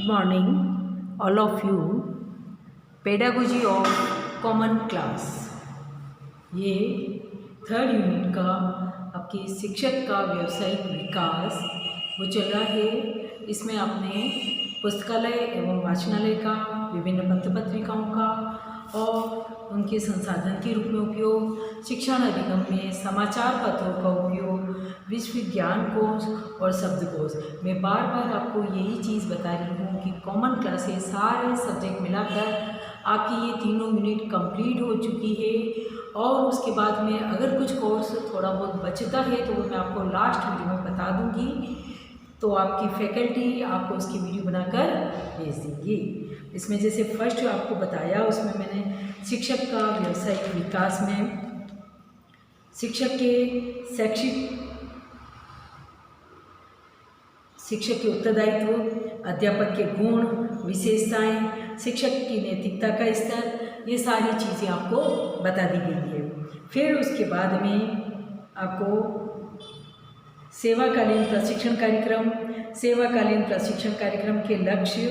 Good morning, all of you. Pedagogy of common class, ये third unit का आपके शिक्षक का व्यावसायिक विकास वो चल रहा है। इसमें आपने पुस्तकालय एवं वाचनालय का, विभिन्न पत्र पत्रिकाओं का और उनके संसाधन के रूप में उपयोग, शिक्षण अधिगम में समाचार पत्रों का उपयोग, विश्व विज्ञान कोश और शब्दकोश। मैं बार बार आपको यही चीज़ बता रही हूँ कि कॉमन क्लासेस सारे सब्जेक्ट मिलाकर आपकी ये 3 यूनिट कंप्लीट हो चुकी है। और उसके बाद में अगर कुछ कोर्स थोड़ा बहुत बचता है तो वो मैं आपको लास्ट वीडियो में बता दूँगी, तो आपकी फैकल्टी आपको उसकी वीडियो बनाकर भेज देंगी। इसमें जैसे फर्स्ट आपको बताया, उसमें मैंने शिक्षक का व्यावसायिक विकास में शिक्षक के उत्तरदायित्व, अध्यापक के गुण, विशेषताएं, शिक्षक की नैतिकता का स्तर, ये सारी चीज़ें आपको बता दी गई है। फिर उसके बाद में आपको सेवाकालीन प्रशिक्षण कार्यक्रम के लक्ष्य,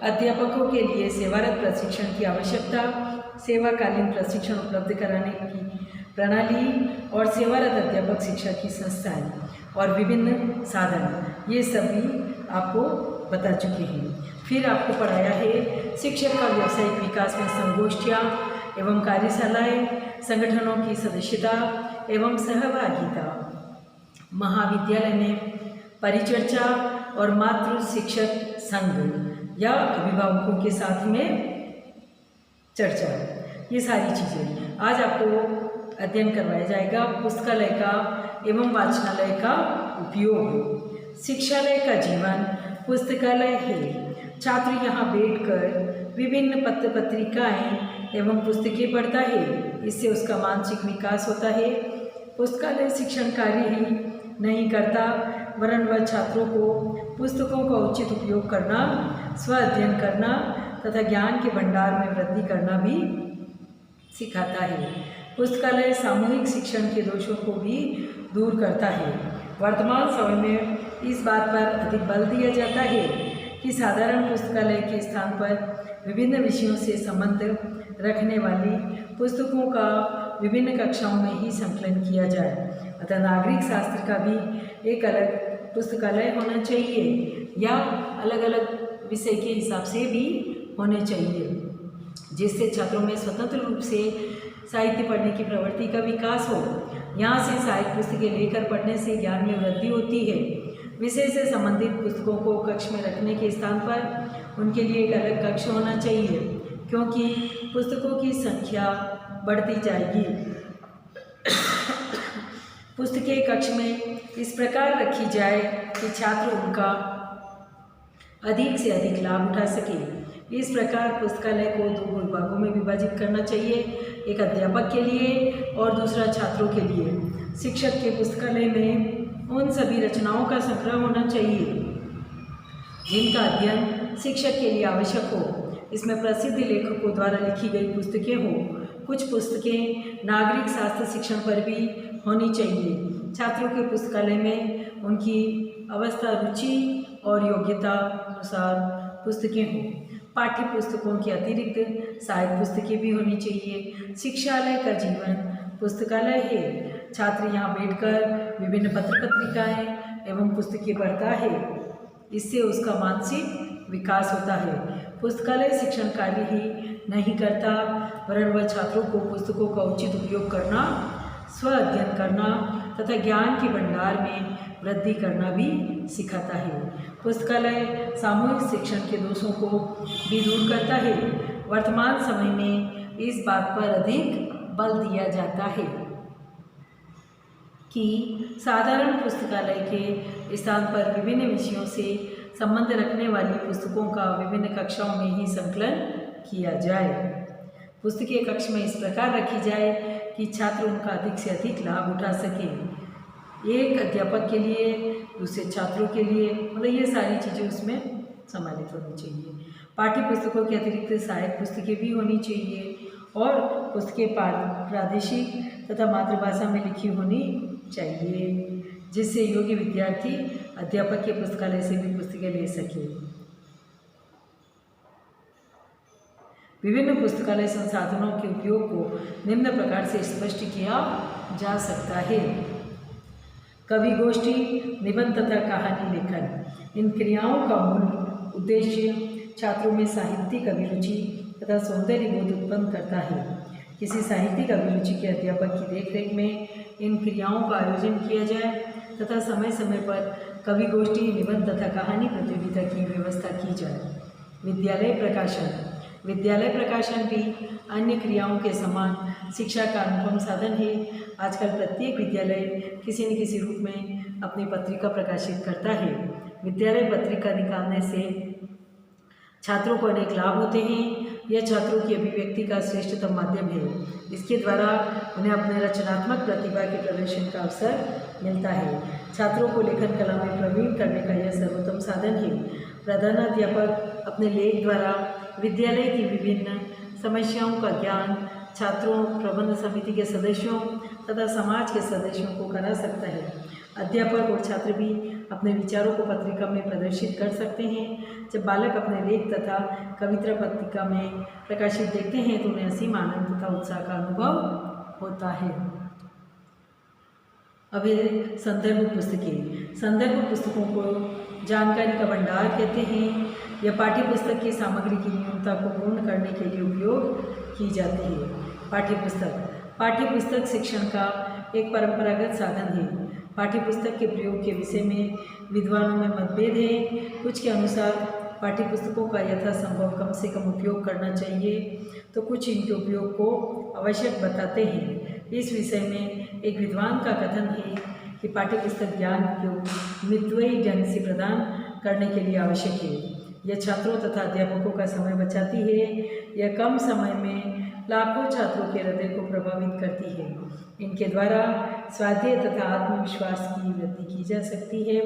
अध्यापकों के लिए सेवारत प्रशिक्षण की आवश्यकता, सेवाकालीन प्रशिक्षण उपलब्ध कराने की प्रणाली और सेवारत अध्यापक शिक्षा की संस्थाएं और विभिन्न साधन, ये सभी आपको बता चुके हैं। फिर आपको पढ़ाया है शिक्षक का व्यावसायिक विकास में संगोष्ठियाँ एवं कार्यशालाएँ, संगठनों की सदस्यता एवं सहभागिता, महाविद्यालय में परिचर्चा और मातृ शिक्षक संघ या अभिभावकों के साथ में चर्चा, ये सारी चीज़ें आज आपको अध्ययन करवाया जाएगा। पुस्तकालय का एवं वाचनालय का उपयोग। शिक्षालय का जीवन पुस्तकालय है। छात्र यहाँ बैठकर विभिन्न पत्र पत्रिकाएँ एवं पुस्तकें पढ़ता है, इससे उसका मानसिक विकास होता है। पुस्तकालय शिक्षण कार्य ही नहीं करता, वरन वह छात्रों को पुस्तकों का उचित उपयोग करना, स्व अध्ययन करना तथा ज्ञान के भंडार में वृद्धि करना भी सिखाता है। पुस्तकालय सामूहिक शिक्षण के दोषों को भी दूर करता है। वर्तमान समय में इस बात पर अधिक बल दिया जाता है कि साधारण पुस्तकालय के स्थान पर विभिन्न विषयों से संबंध रखने वाली पुस्तकों का विभिन्न कक्षाओं में ही संकलन किया जाए। अतः नागरिक शास्त्र का भी एक अलग पुस्तकालय होना चाहिए या अलग अलग विषय के हिसाब से भी होने चाहिए, जिससे छात्रों में स्वतंत्र रूप से साहित्य पढ़ने की प्रवृत्ति का विकास हो। यहाँ से साहित्य पुस्तकें लेकर पढ़ने से ज्ञान में वृद्धि होती है। विषय से संबंधित पुस्तकों को कक्ष में रखने के स्थान पर उनके लिए एक अलग कक्ष होना चाहिए, क्योंकि पुस्तकों की संख्या बढ़ती जाएगी। पुस्तकें कक्ष में इस प्रकार रखी जाए कि छात्र उनका अधिक से अधिक लाभ उठा सके। इस प्रकार पुस्तकालय को 2 विभागों में विभाजित करना चाहिए, एक अध्यापक के लिए और दूसरा छात्रों के लिए। शिक्षक के पुस्तकालय में उन सभी रचनाओं का संग्रह होना चाहिए जिनका अध्ययन शिक्षक के लिए आवश्यक हो। इसमें प्रसिद्ध लेखकों द्वारा लिखी गई पुस्तकें हों। कुछ पुस्तकें नागरिक शास्त्र शिक्षण पर भी होनी चाहिए। छात्रों के पुस्तकालय में उनकी अवस्था, रुचि और योग्यता अनुसार पुस्तकें हों। पाठ्य पुस्तकों के अतिरिक्त सहायक पुस्तकें भी होनी चाहिए। शिक्षालय का जीवन पुस्तकालय है। छात्र यहाँ बैठकर विभिन्न पत्र पत्रिकाएँ एवं पुस्तकें पढ़ता है, इससे उसका मानसिक विकास होता है। पुस्तकालय शिक्षण कार्य ही नहीं करता, वरन वह छात्रों को पुस्तकों का उचित उपयोग करना, स्व अध्ययन करना तथा ज्ञान के भंडार में वृद्धि करना भी सिखाता है। पुस्तकालय सामूहिक शिक्षण के दोषों को भी दूर करता है। वर्तमान समय में इस बात पर अधिक बल दिया जाता है कि साधारण पुस्तकालय के स्थान पर विभिन्न विषयों से संबंध रखने वाली पुस्तकों का विभिन्न कक्षाओं में ही संकलन किया जाए। पुस्तकें कक्ष में इस प्रकार रखी जाए कि छात्र उनका अधिक से अधिक लाभ उठा सकें। एक अध्यापक के लिए, दूसरे छात्रों के लिए, मतलब ये सारी चीज़ें उसमें सम्मिलित होनी चाहिए। पाठ्य पुस्तकों के अतिरिक्त सहायक पुस्तकें भी होनी चाहिए और पुस्तकें प्रादेशिक तथा मातृभाषा में लिखी होनी चाहिए, जिससे योग्य विद्यार्थी अध्यापक के पुस्तकालय से भी पुस्तकें ले सके। विभिन्न पुस्तकालय संसाधनों के उपयोग को निम्न प्रकार से स्पष्ट किया जा सकता है। कवि गोष्ठी, निबंध तथा कहानी लेखन। इन क्रियाओं का मूल उद्देश्य छात्रों में साहित्यिक अभिरुचि तथा सौंदर्य बोध उत्पन्न करता है। किसी साहित्यिक अभिरुचि के अध्यापक की देखरेख में इन क्रियाओं का आयोजन किया जाए तथा समय समय पर कवि गोष्ठी, निबंध तथा कहानी प्रतियोगिता की व्यवस्था की जाए। विद्यालय प्रकाशन। विद्यालय प्रकाशन भी अन्य क्रियाओं के समान शिक्षा का अनुपम साधन है। आजकल प्रत्येक विद्यालय किसी न किसी रूप में अपनी पत्रिका प्रकाशित करता है। विद्यालय पत्रिका निकालने से छात्रों को अनेक लाभ होते हैं। यह छात्रों की अभिव्यक्ति का श्रेष्ठतम माध्यम है। इसके द्वारा उन्हें अपने रचनात्मक प्रतिभा के प्रदर्शन का अवसर मिलता है। छात्रों को लेखन कला में प्रवीण करने का यह सर्वोत्तम साधन है। प्रधानाध्यापक अपने लेख द्वारा विद्यालय की विभिन्न समस्याओं का ज्ञान छात्रों, प्रबंध समिति के सदस्यों तथा समाज के सदस्यों को करा सकता है। अध्यापक और छात्र भी अपने विचारों को पत्रिका में प्रदर्शित कर सकते हैं। जब बालक अपने लेख तथा कविता पत्रिका में प्रकाशित देखते हैं तो उन्हें असीम आनंद तथा उत्साह का अनुभव होता है। अब ये संदर्भ पुस्तकें। संदर्भ पुस्तकों को जानकारी का भंडार कहते हैं। यह पाठ्य पुस्तक की सामग्री की न्यूनता को पूर्ण करने के लिए उपयोग की जाती है। पाठ्य पुस्तक शिक्षण का एक परंपरागत साधन है। पाठ्य पुस्तक के प्रयोग के विषय में विद्वानों में मतभेद है। कुछ के अनुसार पाठ्य पुस्तकों का यथासंभव कम से कम उपयोग करना चाहिए तो कुछ इनके उपयोग को आवश्यक बताते हैं। इस विषय में एक विद्वान का कथन है कि पाठ्य पुस्तक ज्ञान को मितव्ययी ढंग से प्रदान करने के लिए आवश्यक है। यह छात्रों तथा अध्यापकों का समय बचाती है। यह कम समय में लाखों छात्रों के हृदय को प्रभावित करती है। इनके द्वारा स्वाध्याय तथा आत्मविश्वास की वृद्धि की जा सकती है।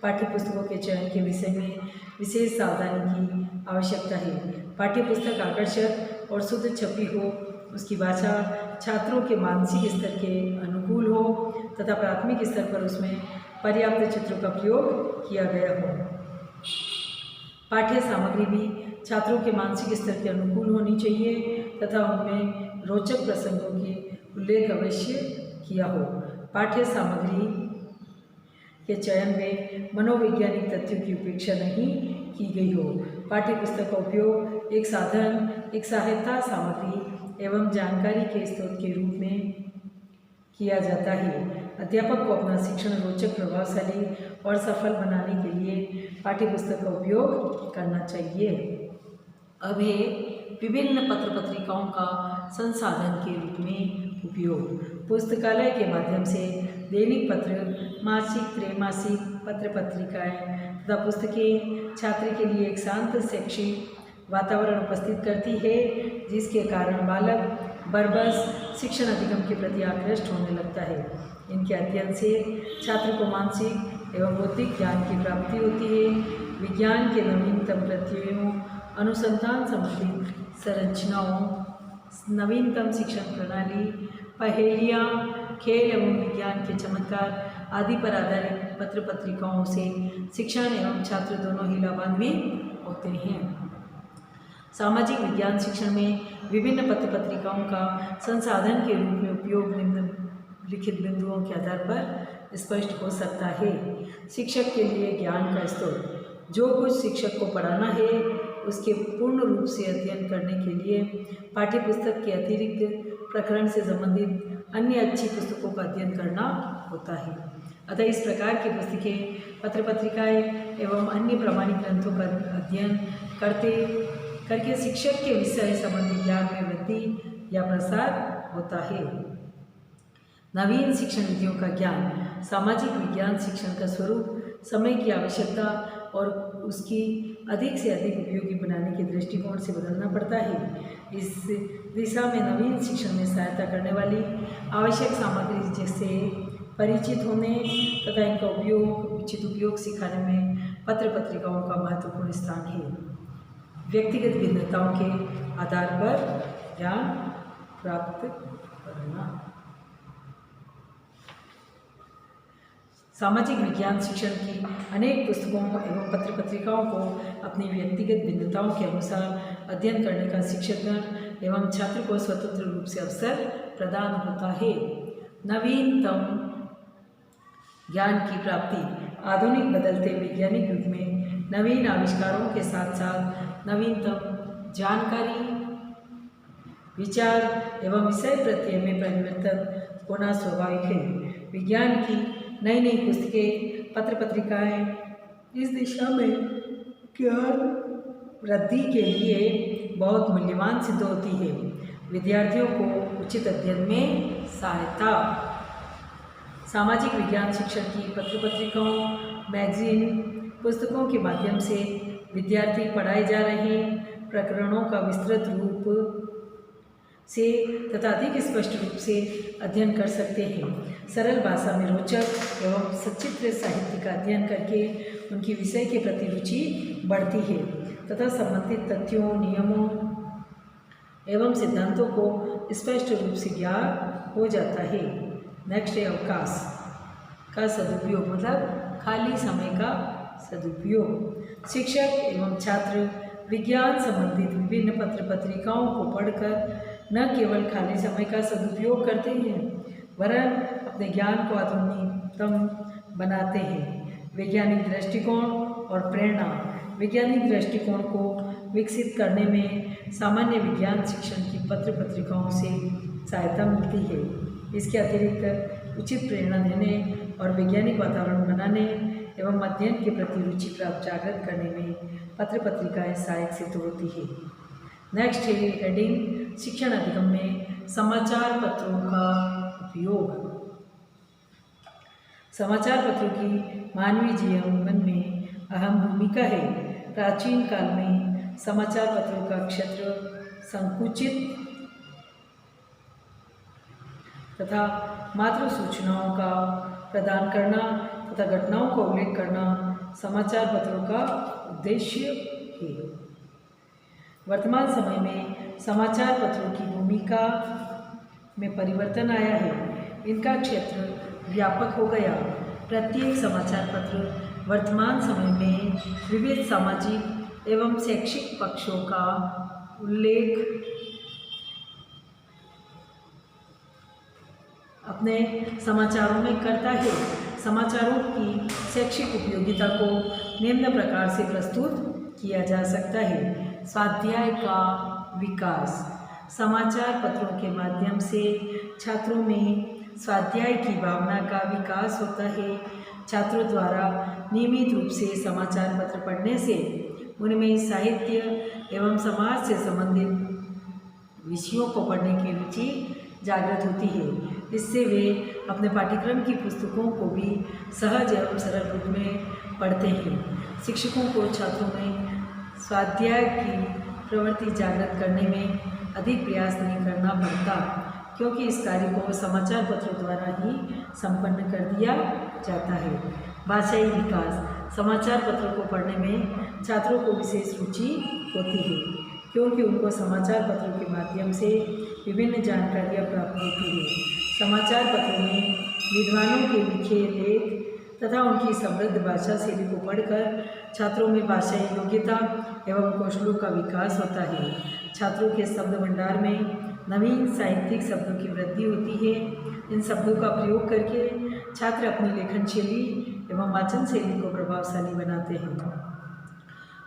पाठ्य पुस्तकों के चयन के विषय में विशेष सावधानी की आवश्यकता है। पाठ्य पुस्तक आकर्षक और शुद्ध छपी हो, उसकी भाषा छात्रों के मानसिक स्तर के अनुकूल हो तथा प्राथमिक स्तर पर उसमें पर्याप्त चित्रों का प्रयोग किया गया हो। पाठ्य सामग्री भी छात्रों के मानसिक स्तर के अनुकूल होनी चाहिए तथा उनमें रोचक प्रसंगों के उल्लेख अवश्य किया हो। पाठ्य सामग्री के चयन में मनोवैज्ञानिक तथ्यों की उपेक्षा नहीं की गई हो। पाठ्य पुस्तक का उपयोग एक साधन, एक सहायता सामग्री एवं जानकारी के स्रोत के रूप में किया जाता है। अध्यापक को अपना शिक्षण रोचक, प्रभावशाली और सफल बनाने के लिए पाठ्य पुस्तक का उपयोग करना चाहिए। अब है विभिन्न पत्र पत्रिकाओं का संसाधन के रूप में उपयोग। पुस्तकालय के माध्यम से दैनिक पत्र, मासिक, त्रैमासिक पत्र पत्रिकाएं तथा पुस्तकें छात्र के लिए एक शांत शैक्षिक वातावरण उपस्थित करती है, जिसके कारण बालक बरबस शिक्षण अधिगम के प्रति आकृष्ट होने लगता है। इनके अध्ययन से छात्र को मानसिक एवं बौद्धिक ज्ञान की प्राप्ति होती है। विज्ञान के नवीनतम प्रत्ययों, अनुसंधान संबंधित संरचनाओं, नवीनतम शिक्षण प्रणाली, पहेलियाँ, खेल एवं विज्ञान के चमत्कार आदि पर आधारित पत्र पत्रिकाओं से शिक्षण एवं छात्र दोनों ही लाभान्वित होते हैं। सामाजिक विज्ञान शिक्षण में विभिन्न पत्र पत्रिकाओं का संसाधन के रूप में उपयोग निम्नलिखित बिंदुओं के आधार पर स्पष्ट हो सकता है। शिक्षक के लिए ज्ञान का स्रोत। जो कुछ शिक्षक को पढ़ाना है उसके पूर्ण रूप से अध्ययन करने के लिए पाठ्य पुस्तक के अतिरिक्त प्रकरण से संबंधित अन्य अच्छी पुस्तकों का अध्ययन करना होता है। अतः इस प्रकार की पुस्तकें, पत्र पत्रिकाएं एवं अन्य प्रमाणिक ग्रंथों का अध्ययन करके शिक्षक के विषय संबंधी ज्ञान में वृद्धि या प्रसार होता है। नवीन शिक्षण विधियों का ज्ञान। सामाजिक विज्ञान शिक्षण का स्वरूप समय की आवश्यकता और उसकी अधिक से अधिक उपयोगी बनाने के दृष्टिकोण से बदलना पड़ता है। इस दिशा में नवीन शिक्षण में सहायता करने वाली आवश्यक सामग्री जैसे परिचित होने तथा इनका उचित उपयोग सिखाने में पत्र पत्रिकाओं का महत्वपूर्ण स्थान है। व्यक्तिगत भिन्नताओं के आधार पर ज्ञान प्राप्त करना। सामाजिक विज्ञान शिक्षण की अनेक पुस्तकों एवं पत्र पत्रिकाओं को अपनी व्यक्तिगत भिन्नताओं के अनुसार अध्ययन करने का शिक्षकगण एवं छात्र को स्वतंत्र रूप से अवसर प्रदान होता है। नवीनतम ज्ञान की प्राप्ति। आधुनिक बदलते वैज्ञानिक युग में नवीन आविष्कारों के साथ साथ नवीनतम जानकारी, विचार एवं विषय प्रत्यय में परिवर्तन होना स्वाभाविक है। विज्ञान की नई नई पुस्तकें, पत्र पत्रिकाएं इस दिशा में ज्ञान वृद्धि के लिए बहुत मूल्यवान सिद्ध होती है। विद्यार्थियों को उचित अध्ययन में सहायता। सामाजिक विज्ञान शिक्षण की पत्र पत्रिकाओं, मैगजीन, पुस्तकों के माध्यम से विद्यार्थी पढ़ाए जा रहे प्रकरणों का विस्तृत रूप से तथा अधिक स्पष्ट रूप से अध्ययन कर सकते हैं। सरल भाषा में रोचक एवं सचित्र साहित्य का अध्ययन करके उनकी विषय के प्रति रुचि बढ़ती है तथा संबंधित तथ्यों, नियमों एवं सिद्धांतों को स्पष्ट रूप से ज्ञान हो जाता है। नेक्स्ट है अवकाश का सदुपयोग, मतलब खाली समय का सदुपयोग। शिक्षक एवं छात्र विज्ञान संबंधित विभिन्न पत्र पत्रिकाओं को पढ़कर न केवल खाली समय का सदुपयोग करते हैं वरन अपने ज्ञान को आधुनिकतम बनाते हैं। वैज्ञानिक दृष्टिकोण और प्रेरणा। वैज्ञानिक दृष्टिकोण को विकसित करने में सामान्य विज्ञान शिक्षण की पत्र पत्रिकाओं से सहायता मिलती है। इसके अतिरिक्त उचित प्रेरणा देने और वैज्ञानिक वातावरण बनाने एवं अध्ययन के प्रति रुचि प्राप्त जागृत करने में पत्र पत्रिकाएँ सहायक सिद्ध होती है। नेक्स्ट है हेडिंग शिक्षण अधिगम में समाचार पत्रों का उपयोग। समाचार पत्रों की मानवीय जीवन में अहम भूमिका है। प्राचीन काल में समाचार पत्रों का क्षेत्र संकुचित तथा मात्र सूचनाओं का प्रदान करना तथा घटनाओं का उल्लेख करना समाचार पत्रों का उद्देश्य है। वर्तमान समय में समाचार पत्रों की भूमिका में परिवर्तन आया है। इनका क्षेत्र व्यापक हो गया। प्रत्येक समाचार पत्र वर्तमान समय में विविध सामाजिक एवं शैक्षिक पक्षों का उल्लेख अपने समाचारों में करता है। समाचारों की शैक्षिक उपयोगिता को निम्न प्रकार से प्रस्तुत किया जा सकता है। स्वाध्याय का विकास। समाचार पत्रों के माध्यम से छात्रों में स्वाध्याय की भावना का विकास होता है। छात्रों द्वारा नियमित रूप से समाचार पत्र पढ़ने से उनमें साहित्य एवं समाज से संबंधित विषयों को पढ़ने की रुचि जागृत होती है। इससे वे अपने पाठ्यक्रम की पुस्तकों को भी सहज एवं सरल रूप में पढ़ते हैं। शिक्षकों को छात्रों में स्वाध्याय की प्रवृत्ति जागृत करने में अधिक प्रयास नहीं करना पड़ता क्योंकि इस कार्य को समाचार पत्रों द्वारा ही संपन्न कर दिया जाता है। भाषाई विकास। समाचार पत्रों को पढ़ने में छात्रों को विशेष रुचि होती है क्योंकि उनको समाचार पत्रों के माध्यम से विभिन्न जानकारियाँ प्राप्त होती है। समाचार पत्रों में विद्वानों के लिखे लेख तथा उनकी समृद्ध भाषा शैली को पढ़कर छात्रों में भाषाई योग्यता एवं कौशलों का विकास होता है। छात्रों के शब्द भंडार में नवीन साहित्यिक शब्दों की वृद्धि होती है। इन शब्दों का प्रयोग करके छात्र अपनी लेखन शैली एवं वाचन शैली को प्रभावशाली बनाते हैं।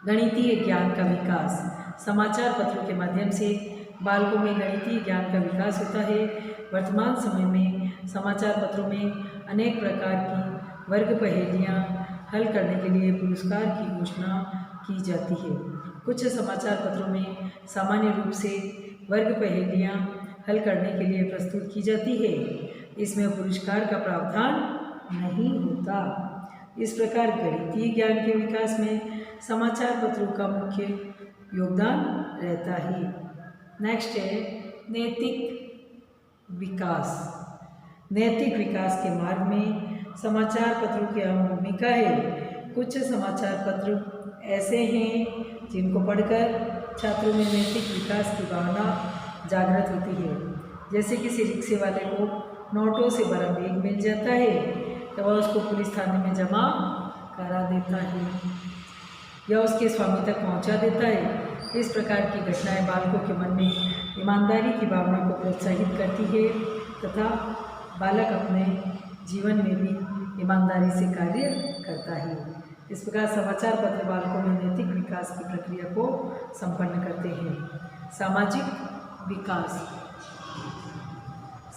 गणितीय ज्ञान का विकास। समाचार पत्रों के माध्यम से बालकों में गणितीय ज्ञान का विकास होता है। वर्तमान समय में समाचार पत्रों में अनेक प्रकार की वर्ग पहेलियाँ हल करने के लिए पुरस्कार की घोषणा की जाती है। कुछ समाचार पत्रों में सामान्य रूप से वर्ग पहेलियाँ हल करने के लिए प्रस्तुत की जाती है। इसमें पुरस्कार का प्रावधान नहीं होता। इस प्रकार गणितीय ज्ञान के विकास में समाचार पत्रों का मुख्य योगदान रहता है। नेक्स्ट है नैतिक विकास। नैतिक विकास के मार्ग में समाचार पत्रों की अहम भूमिका है। कुछ समाचार पत्र ऐसे हैं जिनको पढ़कर छात्रों में नैतिक विकास की भावना जागृत होती है। जैसे किसी रिक्शे वाले को नोटों से भरा बैग मिल जाता है तो वह उसको पुलिस थाने में जमा करा देता है या उसके स्वामी तक पहुंचा देता है। इस प्रकार की घटनाएं बालकों के मन में ईमानदारी की भावना को प्रोत्साहित करती है तथा बालक अपने जीवन में भी ईमानदारी से कार्य करता है। इस प्रकार समाचार पत्र बालकों में नैतिक विकास की प्रक्रिया को संपन्न करते हैं। सामाजिक विकास।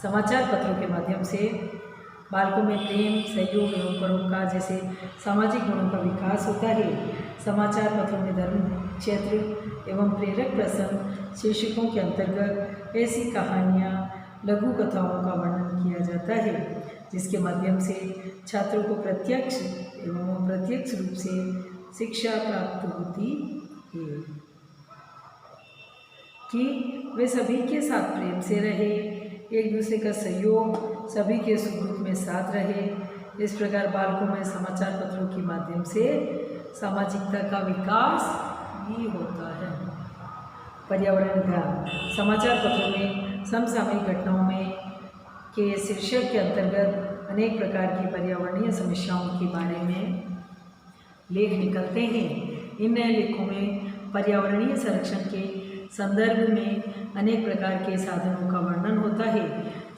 समाचार पत्रों के माध्यम से बालकों में प्रेम, सहयोग एवं परोपकार जैसे सामाजिक गुणों का विकास होता है। समाचार पत्रों में धर्म क्षेत्र एवं प्रेरक प्रसंग शीर्षकों के अंतर्गत ऐसी कहानियाँ, लघु कथाओं का वर्णन किया जाता है जिसके माध्यम से छात्रों को प्रत्यक्ष एवं अप्रत्यक्ष रूप से शिक्षा प्राप्त होती है कि वे सभी के साथ प्रेम से रहे, एक दूसरे का सहयोग, सभी के सुख दुख में साथ रहे। इस प्रकार बालकों में समाचार पत्रों के माध्यम से सामाजिकता का विकास भी होता है। पर्यावरण ध्यान। समाचार पत्रों में समसामयिक घटनाओं में के शीर्षक के अंतर्गत अनेक प्रकार की पर्यावरणीय समस्याओं के बारे में लेख निकलते हैं। इन नए लेखों में पर्यावरणीय संरक्षण के संदर्भ में अनेक प्रकार के साधनों का वर्णन होता है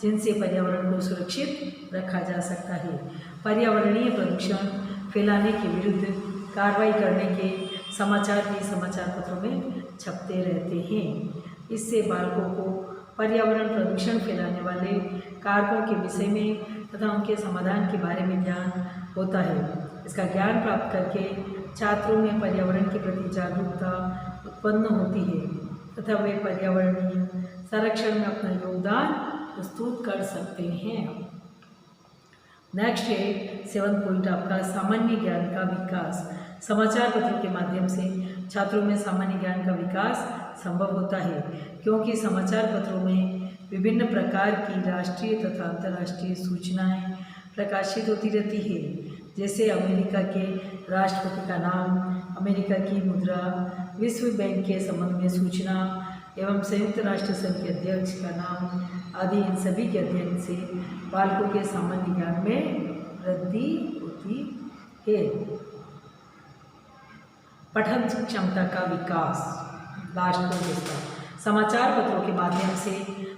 जिनसे पर्यावरण को सुरक्षित रखा जा सकता है। पर्यावरणीय प्रदूषण फैलाने के विरुद्ध कार्रवाई करने के समाचार भी समाचार पत्रों में छपते रहते हैं। इससे बालकों को पर्यावरण प्रदूषण फैलाने वाले कारकों के विषय में तथा उनके समाधान के बारे में ज्ञान होता है। इसका ज्ञान प्राप्त करके छात्रों में पर्यावरण के प्रति जागरूकता उत्पन्न होती है तथा वे पर्यावरणीय संरक्षण में अपना योगदान प्रस्तुत कर सकते हैं। नेक्स्ट है 7th पॉइंट आपका सामान्य ज्ञान का विकास। समाचार पत्रों के माध्यम से छात्रों में सामान्य ज्ञान का विकास संभव होता है क्योंकि समाचार पत्रों में विभिन्न प्रकार की राष्ट्रीय तथा अंतर्राष्ट्रीय सूचनाएं प्रकाशित होती रहती है, जैसे अमेरिका के राष्ट्रपति का नाम, अमेरिका की मुद्रा, विश्व बैंक के संबंध में सूचना एवं संयुक्त राष्ट्र संघ के अध्यक्ष का नाम आदि। इन सभी के अध्ययन से बालकों के सामान्य ज्ञान में वृद्धि होती है। पठन क्षमता का विकास। Last point. समाचार पत्रों के माध्यम से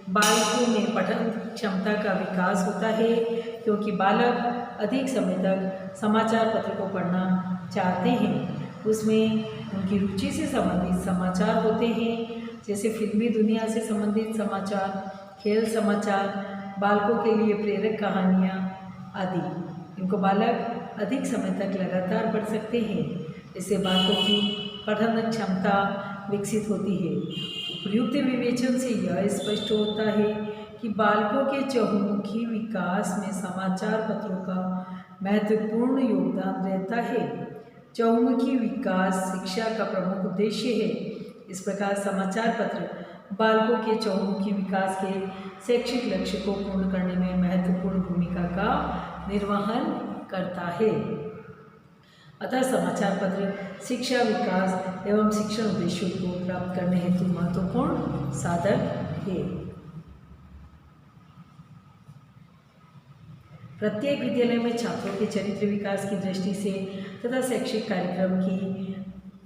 बालकों में पठन क्षमता का विकास होता है क्योंकि बालक अधिक समय तक समाचार पत्र को पढ़ना चाहते हैं। उसमें उनकी रुचि से संबंधित समाचार होते हैं, जैसे फिल्मी दुनिया से संबंधित समाचार, खेल समाचार, बालकों के लिए प्रेरक कहानियाँ आदि। इनको बालक अधिक समय तक लगातार पढ़ सकते हैं। इससे बालकों की पठन क्षमता विकसित होती है। उपयुक्त विवेचन से यह स्पष्ट होता है कि बालकों के चहुमुखी विकास में समाचार पत्रों का महत्वपूर्ण योगदान रहता है। चहुमुखी विकास शिक्षा का प्रमुख उद्देश्य है। इस प्रकार समाचार पत्र बालकों के चहुमुखी विकास के शैक्षिक लक्ष्य को पूर्ण करने में महत्वपूर्ण भूमिका का निर्वहन करता है। अतः समाचार पत्र शिक्षा विकास एवं शिक्षण उद्देश्यों को प्राप्त करने हेतु महत्वपूर्ण साधन है। प्रत्येक विद्यालय में छात्रों के चरित्र विकास की दृष्टि से तथा शैक्षिक कार्यक्रम की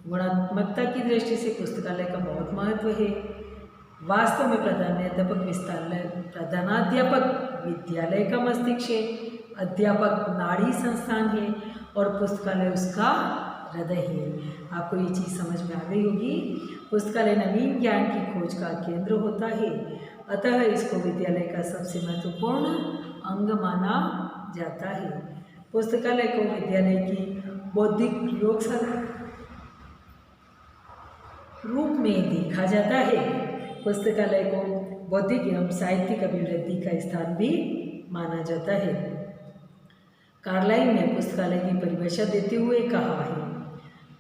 गुणात्मकता की दृष्टि से पुस्तकालय का बहुत महत्व है। वास्तव में प्रधानाध्यापक विद्यालय का मस्तिष्क है, अध्यापक नाड़ी संस्थान है और पुस्तकालय उसका हृदय है। आपको ये चीज़ समझ में आ गई होगी। पुस्तकालय नवीन ज्ञान की खोज का केंद्र होता है, अतः इसको विद्यालय का सबसे महत्वपूर्ण अंग माना जाता है। पुस्तकालय को विद्यालय की बौद्धिक प्रयोगशाला रूप में देखा जाता है। पुस्तकालय को बौद्धिक एवं साहित्यिक अभिवृद्धि का स्थान भी माना जाता है। कार्लाइल ने पुस्तकालय की परिभाषा देते हुए कहा है,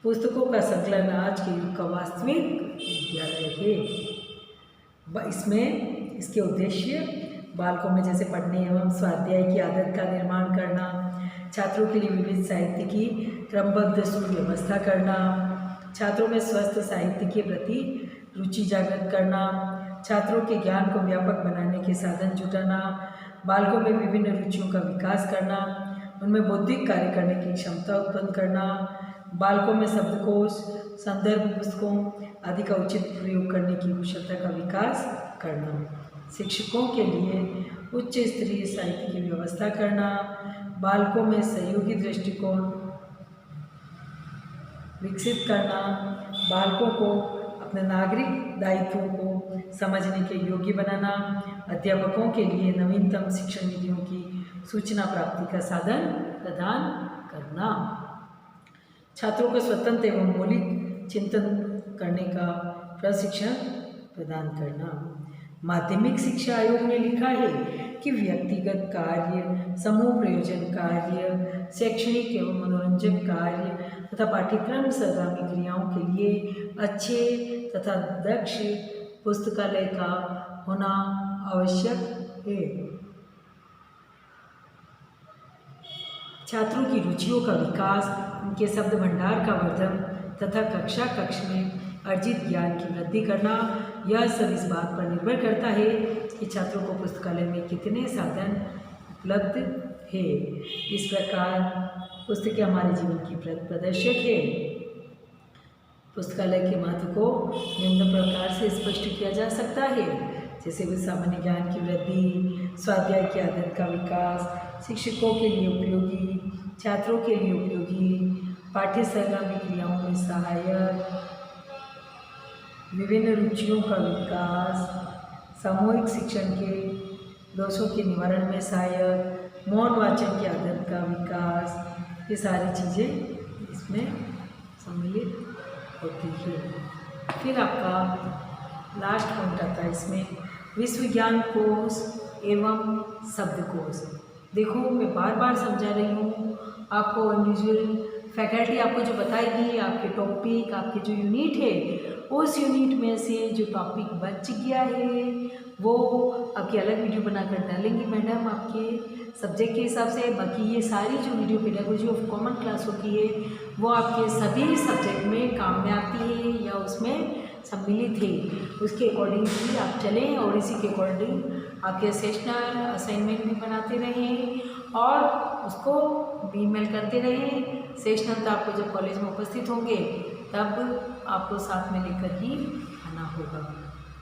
पुस्तकों का संकलन आज के युग का वास्तविक विद्यालय है। इसमें इसके उद्देश्य बालकों में जैसे पढ़ने एवं स्वाध्याय की आदत का निर्माण करना, छात्रों के लिए विविध साहित्य की क्रमबद्ध सुव्यवस्था करना, छात्रों में स्वस्थ साहित्य के प्रति रुचि जागृत करना, छात्रों के ज्ञान को व्यापक बनाने के साधन जुटाना, बालकों में विभिन्न रुचियों का विकास करना, उनमें बौद्धिक कार्य करने की क्षमता उत्पन्न करना, बालकों में शब्दकोश, संदर्भ पुस्तकों आदि का उचित प्रयोग करने की कुशलता का विकास करना, शिक्षकों के लिए उच्च स्तरीय साहित्य की व्यवस्था करना, बालकों में सहयोगी दृष्टिकोण विकसित करना, बालकों को अपने नागरिक दायित्वों को समझने के योग्य बनाना, अध्यापकों के लिए नवीनतम शिक्षण नीतियों की सूचना प्राप्ति का साधन प्रदान करना, छात्रों को स्वतंत्र एवं मौलिक चिंतन करने का प्रशिक्षण प्रदान करना। माध्यमिक शिक्षा आयोग ने लिखा है कि व्यक्तिगत कार्य, समूह प्रयोजन कार्य, शैक्षणिक एवं मनोरंजक कार्य तथा पाठ्यक्रम सहगामी क्रियाओं के लिए अच्छे तथा दक्ष पुस्तकालय का होना आवश्यक है। छात्रों की रुचियों का विकास, उनके शब्द भंडार का वर्धन तथा कक्ष में अर्जित ज्ञान की वृद्धि करना, यह सब इस बात पर निर्भर करता है कि छात्रों को पुस्तकालय में कितने साधन उपलब्ध है। इस प्रकार पुस्तकें हमारे जीवन की प्रदर्शक है। पुस्तकालय के महत्व को निम्न प्रकार से स्पष्ट किया जा सकता है, जैसे कि सामान्य ज्ञान की वृद्धि, स्वाध्याय की आदत का विकास, शिक्षकों के लिए उपयोगी, छात्रों के लिए उपयोगी, पाठ्य सहगामी क्रियाओं में सहायक, विभिन्न रुचियों का विकास, सामूहिक शिक्षण के दोषों के निवारण में सहायक, मौन वाचन की आदत का विकास, ये सारी चीज़ें इसमें सम्मिलित होती है। फिर आपका लास्ट पॉइंट आता है इसमें विश्व ज्ञान कोश एवं शब्दकोश। देखो मैं बार बार समझा रही हूँ आपको, इंडिविजुअल फैकल्टी आपको जो बताएगी आपके टॉपिक, आपके जो यूनिट है, उस यूनिट में से जो टॉपिक बच गया है वो आपकी अलग वीडियो बनाकर डालेंगी मैडम आपके सब्जेक्ट के हिसाब से। बाकी ये सारी जो video pedagogy of common class होती है वो आपके सभी सब्जेक्ट में काम में आती है या उसमें सम्मिलित है। उसके अकॉर्डिंग ही आप चलें और इसी के अकॉर्डिंग आपके सेशनल असाइनमेंट भी बनाते रहें और उसको ईमेल करते रहें। सेशनल तो आपको जब कॉलेज में उपस्थित होंगे तब आपको साथ में लेकर ही आना होगा।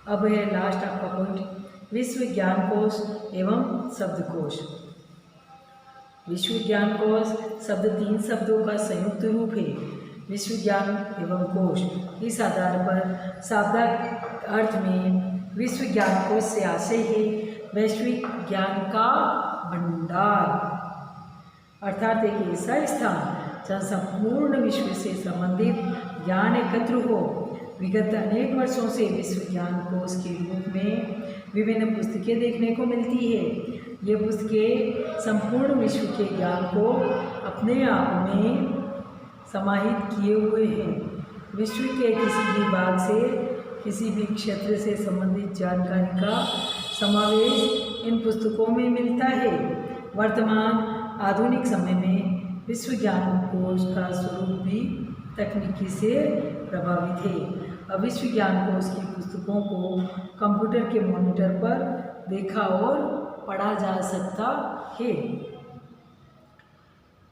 अब है लास्ट आपका पॉइंट विश्व ज्ञान कोश एवं शब्दकोश। विश्व ज्ञान कोश शब्द 3 शब्दों का संयुक्त रूप है। विश्व ज्ञान एवं कोश, इस आधार पर शाब्दिक अर्थ में विश्व ज्ञान कोश से आशय है वैश्विक ज्ञान का भंडार, अर्थात एक ऐसा स्थान जहाँ संपूर्ण विश्व से संबंधित ज्ञान एकत्र हो। विगत अनेक वर्षों से विश्व ज्ञान कोश के रूप में विभिन्न पुस्तकें देखने को मिलती है। ये पुस्तकें संपूर्ण विश्व के ज्ञान को अपने आप में समाहित किए हुए हैं। विश्व के किसी भी भाग से, किसी भी क्षेत्र से संबंधित जानकारी का समावेश इन पुस्तकों में मिलता है। वर्तमान आधुनिक समय में विश्व ज्ञान कोश का स्वरूप भी तकनीकी से प्रभावित है। अब विश्व ज्ञान कोश की पुस्तकों को कंप्यूटर के मॉनिटर पर देखा और पढ़ा जा सकता है।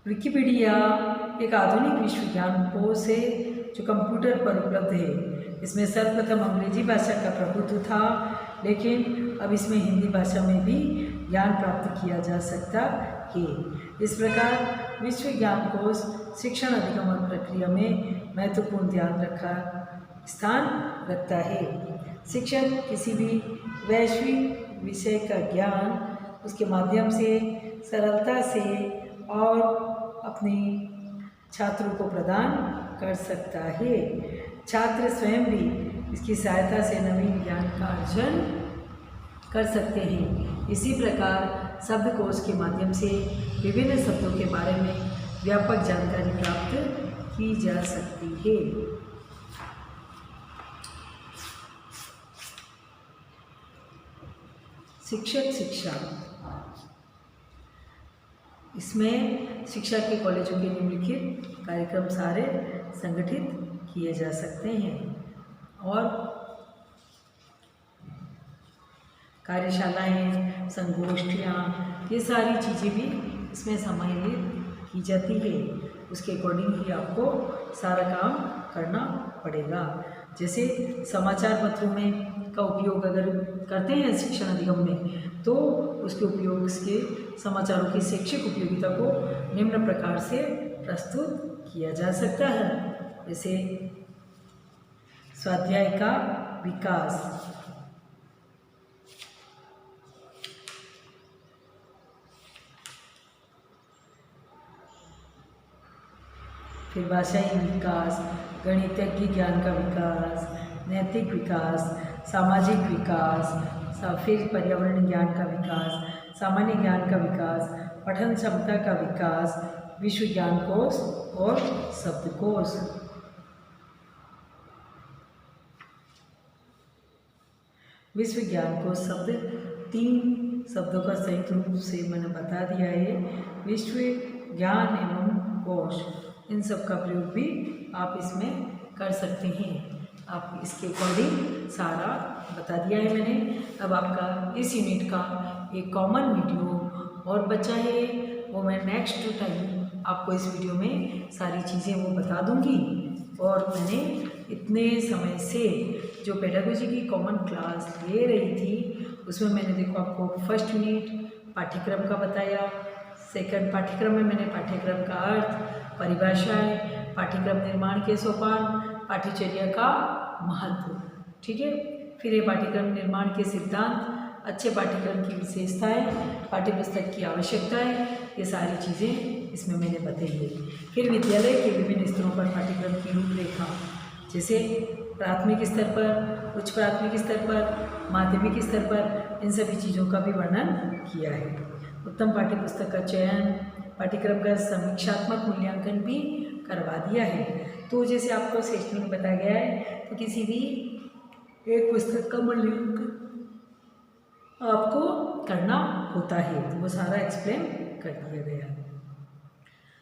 विकिपीडिया एक आधुनिक विश्व ज्ञान कोश है जो कंप्यूटर पर उपलब्ध है। इसमें सर्वप्रथम अंग्रेजी भाषा का प्रभुत्व था, लेकिन अब इसमें हिंदी भाषा में भी ज्ञान प्राप्त किया जा सकता है। इस प्रकार विश्व ज्ञान कोश शिक्षण अधिगम और प्रक्रिया में महत्वपूर्ण स्थान रखता है। शिक्षक किसी भी वैश्विक विषय का ज्ञान उसके माध्यम से सरलता से और अपने छात्रों को प्रदान कर सकता है। छात्र स्वयं भी इसकी सहायता से नवीन ज्ञान का अर्जन कर सकते हैं। इसी प्रकार शब्दकोश के माध्यम से विभिन्न शब्दों के बारे में व्यापक जानकारी प्राप्त की जा सकती है। शिक्षक शिक्षा, इसमें शिक्षा के कॉलेजों के निम्नलिखित कार्यक्रम सारे संगठित किए जा सकते हैं और कार्यशालाएं, संगोष्ठियाँ, ये सारी चीज़ें भी इसमें सम्मिलित की जाती है, उसके अकॉर्डिंग ही आपको सारा काम करना पड़ेगा। जैसे समाचार पत्रों में का उपयोग अगर करते हैं शिक्षण अधिगम में, तो उसके उपयोग के समाचारों की शैक्षिक उपयोगिता को निम्न प्रकार से प्रस्तुत किया जा सकता है। जैसे स्वाध्याय का विकास, फिर भाषाई विकास, गणितज्ञ ज्ञान का विकास, नैतिक विकास, सामाजिक विकास, फिर पर्यावरण ज्ञान का विकास, सामान्य ज्ञान का विकास, पठन क्षमता का विकास, विश्व ज्ञान कोश और शब्दकोश। विश्व ज्ञान कोश शब्द 3 शब्दों का संयुक्त रूप से मैंने बता दिया है। विश्व ज्ञान एवं कोश, इन सब का प्रयोग भी आप इसमें कर सकते हैं। आप इसके अकॉर्डिंग सारा बता दिया है मैंने। अब आपका इस यूनिट का एक कॉमन वीडियो और बचा है, वो मैं नेक्स्ट टाइम आपको इस वीडियो में सारी चीज़ें वो बता दूंगी। और मैंने इतने समय से जो पेडागोजी की कॉमन क्लास ले रही थी, उसमें मैंने देखो आपको फर्स्ट यूनिट पाठ्यक्रम का बताया, सेकंड पाठ्यक्रम में मैंने पाठ्यक्रम का अर्थ, परिभाषाएं, पाठ्यक्रम निर्माण के सोपान, पाठ्यचर्या का महत्व, ठीक है। फिर ये पाठ्यक्रम निर्माण के सिद्धांत, अच्छे पाठ्यक्रम की विशेषताएं, पाठ्यपुस्तक की आवश्यकताएं, ये सारी चीज़ें इसमें मैंने बताई है। फिर विद्यालय के विभिन्न स्तरों पर पाठ्यक्रम की रूपरेखा, जैसे प्राथमिक स्तर पर, उच्च प्राथमिक स्तर पर, माध्यमिक स्तर पर, इन सभी चीज़ों का भी वर्णन किया है। उत्तम पाठ्यपुस्तक का चयन, पाठ्यक्रम का समीक्षात्मक मूल्यांकन भी करवा दिया है। तो जैसे आपको सेक्शन में बताया गया है, तो किसी भी एक पुस्तक का मूल्यांकन आपको करना होता है, तो वो सारा एक्सप्लेन कर दिया गया।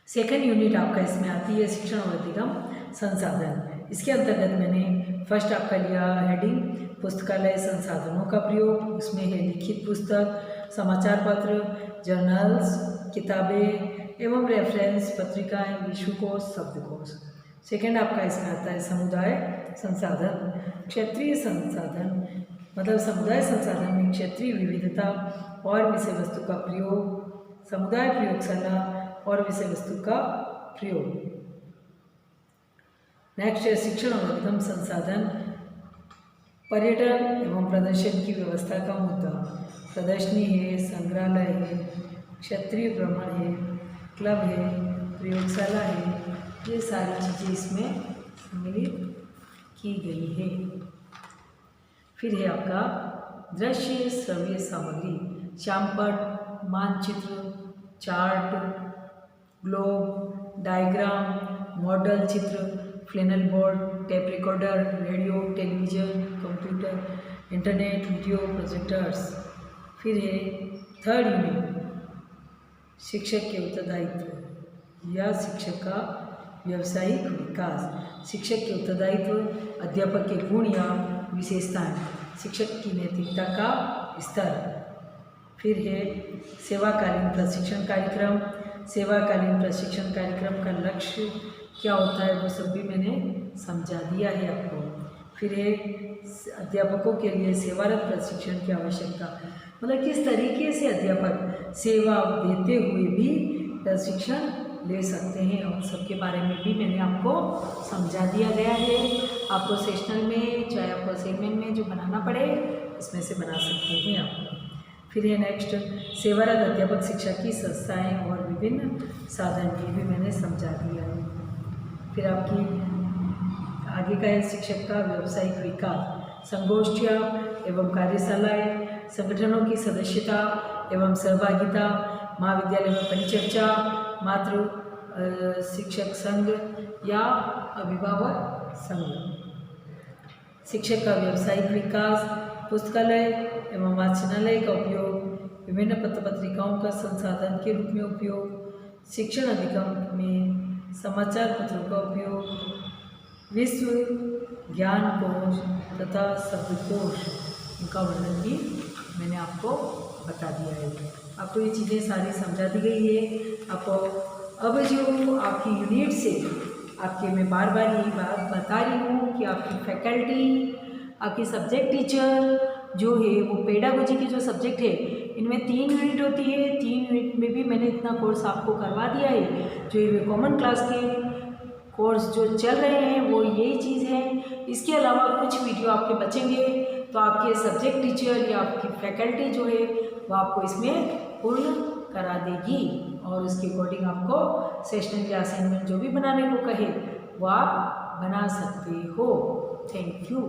सेकंड यूनिट आपका इसमें आती है शिक्षण और अधिगम संसाधन। इसके अंतर्गत मैंने फर्स्ट आपका लिया हेडिंग पुस्तकालय संसाधनों का प्रयोग, उसमें है लिखित पुस्तक, समाचार पत्र, जर्नल्स, किताबें एवं रेफरेंस, पत्रिकाएं, विश्वकोश, शब्दकोश। सेकंड आपका इसमें आता है समुदाय संसाधन। क्षेत्रीय संसाधन मतलब समुदाय संसाधन में क्षेत्रीय विविधता और विषय वस्तु का प्रयोग, समुदाय प्रयोगशाला और विषय वस्तु का प्रयोग। नेक्स्ट है शिक्षण और अधिगम संसाधन, पर्यटन एवं प्रदर्शन की व्यवस्था का मुद्दा। प्रदर्शनी है, संग्रहालय है, क्षेत्रीय भ्रमण है, क्लब है, प्रयोगशाला है, ये सारी चीज़ें इसमें सम्मिलित की गई है। फिर है आपका दृश्य श्रव्य सामग्री, श्यामपट, मानचित्र, चार्ट, ग्लोब, डायग्राम, मॉडल चित्र, flannel board, tape recorder, radio, television, computer, internet, video projectors. फिर है थर्ड यूनिट शिक्षक के उत्तरदायित्व या शिक्षक का व्यावसायिक विकास। शिक्षक के उत्तरदायित्व, अध्यापक के गुण या विशेषताएं, शिक्षक की नैतिकता का स्तर। फिर है सेवाकालीन प्रशिक्षण कार्यक्रम। सेवाकालीन प्रशिक्षण कार्यक्रम का लक्ष्य क्या होता है वो सब भी मैंने समझा दिया है आपको। फिर है अध्यापकों के लिए सेवारत प्रशिक्षण की आवश्यकता, मतलब किस तरीके से अध्यापक सेवा देते हुए भी प्रशिक्षण ले सकते हैं, और सबके बारे में भी मैंने आपको समझा दिया गया है। आपको सेशनल में चाहे आपको असाइनमेंट में जो बनाना पड़े इसमें से बना सकते हैं आप। फिर है नेक्स्ट सेवारत अध्यापक शिक्षा की संस्थाएं और विभिन्न साधन, ये भी मैंने समझा दिया है। फिर आपकी आगे का है शिक्षक का व्यावसायिक विकास, संगोष्ठियाँ एवं कार्यशालाएँ, संगठनों की सदस्यता एवं सहभागिता, महाविद्यालय में परिचर्चा, मातृ शिक्षक संघ या अभिभावक संघ। शिक्षक का व्यावसायिक विकास, पुस्तकालय एवं वाचनालय का उपयोग, विभिन्न पत्र पत्रिकाओं का संसाधन के रूप में उपयोग, शिक्षण अधिगम में समाचार पत्रों का उपयोग, विश्व ज्ञान कोश तथा शब्दकोश, उनका वर्णन भी मैंने आपको बता दिया है। आपको ये चीज़ें सारी समझा दी गई है। आपको अब जो आपकी यूनिट से आपके मैं बार बार यही बात बता रही हूँ कि आपकी फैकल्टी, आपकी सब्जेक्ट टीचर जो है वो पेडागोजी के जो सब्जेक्ट है इनमें 3 यूनिट होती है। 3 यूनिट में भी मैंने इतना कोर्स आपको करवा दिया है। जो ये कॉमन क्लास के कोर्स जो चल रहे हैं वो यही चीज़ है। इसके अलावा कुछ वीडियो आपके बचेंगे तो आपके सब्जेक्ट टीचर या आपकी फैकल्टी जो है वो आपको इसमें पूर्ण करा देगी और उसके अकॉर्डिंग आपको सेशनल या असाइनमेंट जो भी बनाने को कहे वो आप बना सकते हो। Thank you.